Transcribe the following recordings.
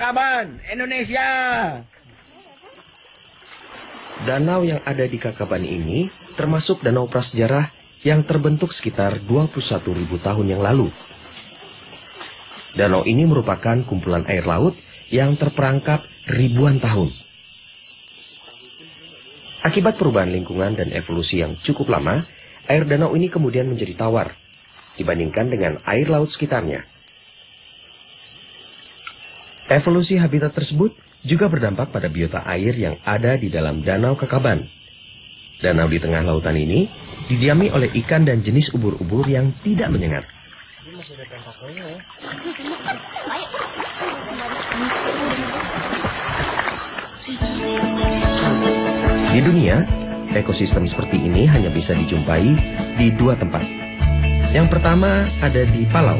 Kakaban, Indonesia. Danau yang ada di Kakaban ini termasuk danau prasejarah yang terbentuk sekitar 21.000 tahun yang lalu. Danau ini merupakan kumpulan air laut yang terperangkap ribuan tahun. Akibat perubahan lingkungan dan evolusi yang cukup lama, air danau ini kemudian menjadi tawar dibandingkan dengan air laut sekitarnya. Evolusi habitat tersebut juga berdampak pada biota air yang ada di dalam Danau Kakaban. Danau di tengah lautan ini didiami oleh ikan dan jenis ubur-ubur yang tidak menyengat. Di dunia, ekosistem seperti ini hanya bisa dijumpai di dua tempat. Yang pertama ada di Palau,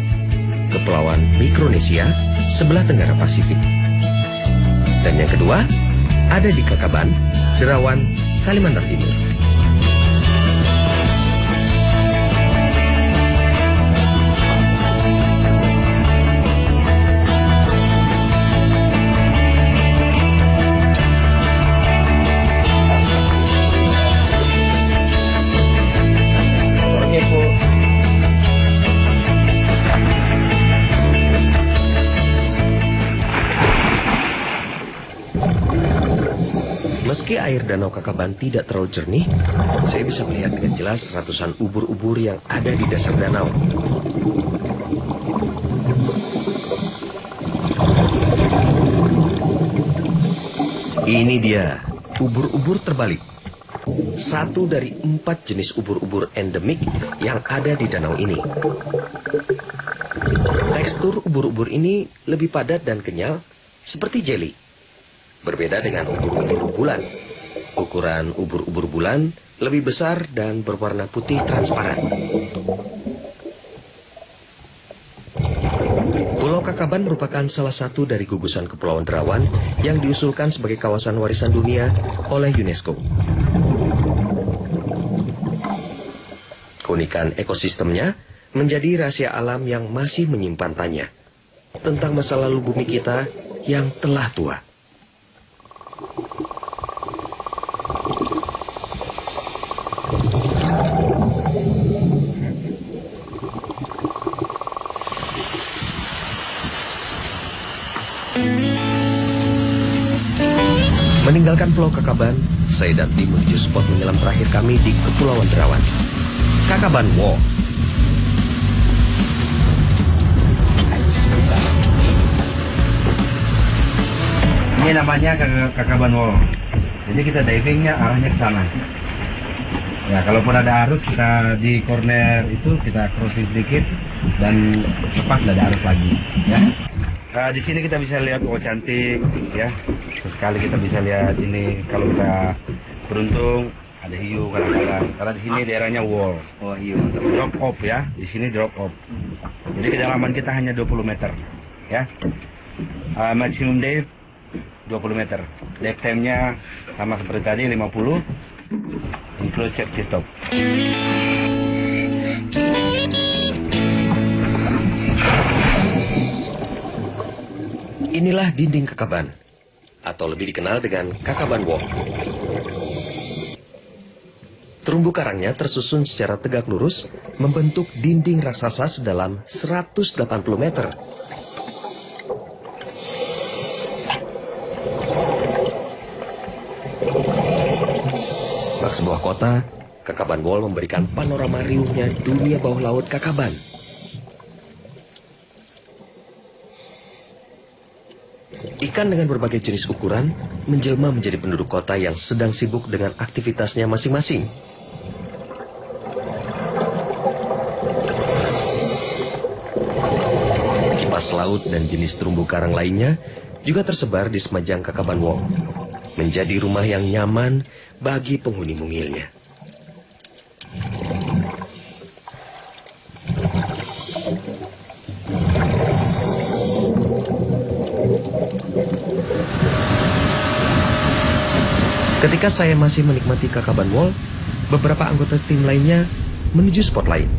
Kepulauan Mikronesia, sebelah tenggara Pasifik. Dan yang kedua ada di Kakaban, Derawan, Kalimantan Timur. Meski air Danau Kakaban tidak terlalu jernih, saya bisa melihat dengan jelas ratusan ubur-ubur yang ada di dasar danau. Ini dia, ubur-ubur terbalik. Satu dari 4 jenis ubur-ubur endemik yang ada di danau ini. Tekstur ubur-ubur ini lebih padat dan kenyal, seperti jeli. Berbeda dengan ubur-ubur bulan. Ukuran ubur-ubur bulan lebih besar dan berwarna putih transparan. Pulau Kakaban merupakan salah satu dari gugusan Kepulauan Derawan yang diusulkan sebagai kawasan warisan dunia oleh UNESCO. Keunikan ekosistemnya menjadi rahasia alam yang masih menyimpan tanya tentang masa lalu bumi kita yang telah tua. Meninggalkan Pulau Kakaban, saya dan tim menuju spot menyelam terakhir kami di Kepulauan Derawan, Kakaban Wall. Ini namanya Kakaban Wall. Jadi kita divingnya arahnya ke sana. Ya, kalaupun ada arus kita di corner itu kita crossing sedikit dan lepas tidak ada arus lagi. Ya. Di sini kita bisa lihat cantik, ya. Sesekali kita bisa lihat ini kalau kita beruntung ada hiu kadang-kadang. Karena di sini daerahnya wall. Oh, hiu. Drop off ya. Di sini drop off. Jadi kedalaman kita hanya 20 meter, ya. Maximum depth 20 meter. Depth time-nya sama seperti tadi 50. Include safety stop. Inilah dinding Kakaban, atau lebih dikenal dengan Kakaban Wall. Terumbu karangnya tersusun secara tegak lurus, membentuk dinding raksasa sedalam 180 meter. Bak sebuah kota, Kakaban Wall memberikan panorama riuhnya dunia bawah laut Kakaban. Ikan dengan berbagai jenis ukuran menjelma menjadi penduduk kota yang sedang sibuk dengan aktivitasnya masing-masing. Kipas laut dan jenis terumbu karang lainnya juga tersebar di semajang Kakaban Wall, menjadi rumah yang nyaman bagi penghuni mungilnya. Ketika saya masih menikmati Kakaban Wall, beberapa anggota tim lainnya menuju spot lain.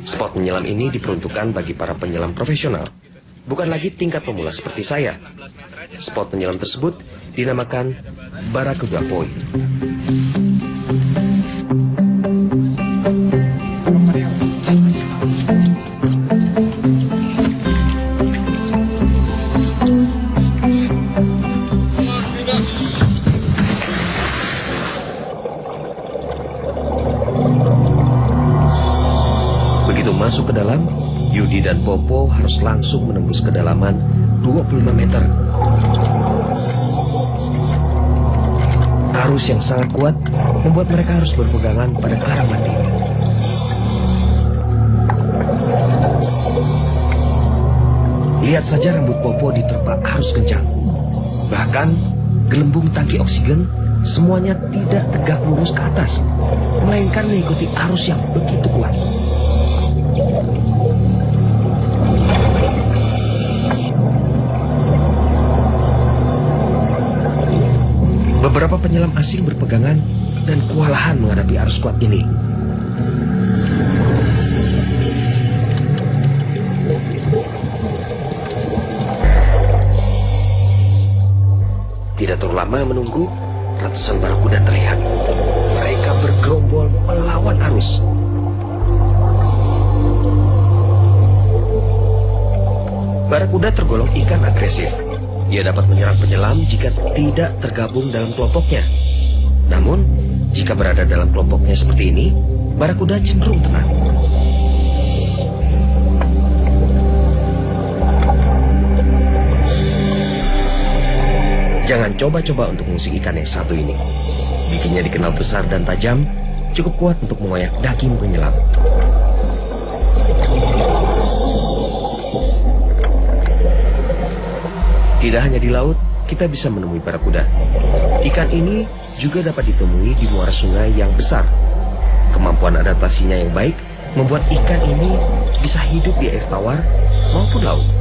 Spot menyelam ini diperuntukkan bagi para penyelam profesional, bukan lagi tingkat pemula seperti saya. Spot penyelam tersebut dinamakan Barakuda Point. Begitu masuk ke dalam, Yudi dan Popo harus langsung menembus kedalaman 25 meter. Arus yang sangat kuat membuat mereka harus berpegangan pada karang mati. Lihat saja rambut Popo diterpa arus kencang. Bahkan gelembung tangki oksigen semuanya tidak tegak lurus ke atas, melainkan mengikuti arus yang begitu kuat. Beberapa penyelam asing berpegangan dan kewalahan menghadapi arus kuat ini. Tidak terlalu lama menunggu, ratusan barakuda terlihat. Mereka bergerombol melawan arus. Barakuda tergolong ikan agresif. Ia dapat menyerang penyelam jika tidak tergabung dalam kelompoknya. Namun, jika berada dalam kelompoknya seperti ini, barakuda cenderung tenang. Jangan coba-coba untuk mengusik ikan yang satu ini. Bikinnya dikenal besar dan tajam, cukup kuat untuk mengoyak daging penyelam. Tidak hanya di laut, kita bisa menemui barakuda. Ikan ini juga dapat ditemui di muara sungai yang besar. Kemampuan adaptasinya yang baik membuat ikan ini bisa hidup di air tawar maupun laut.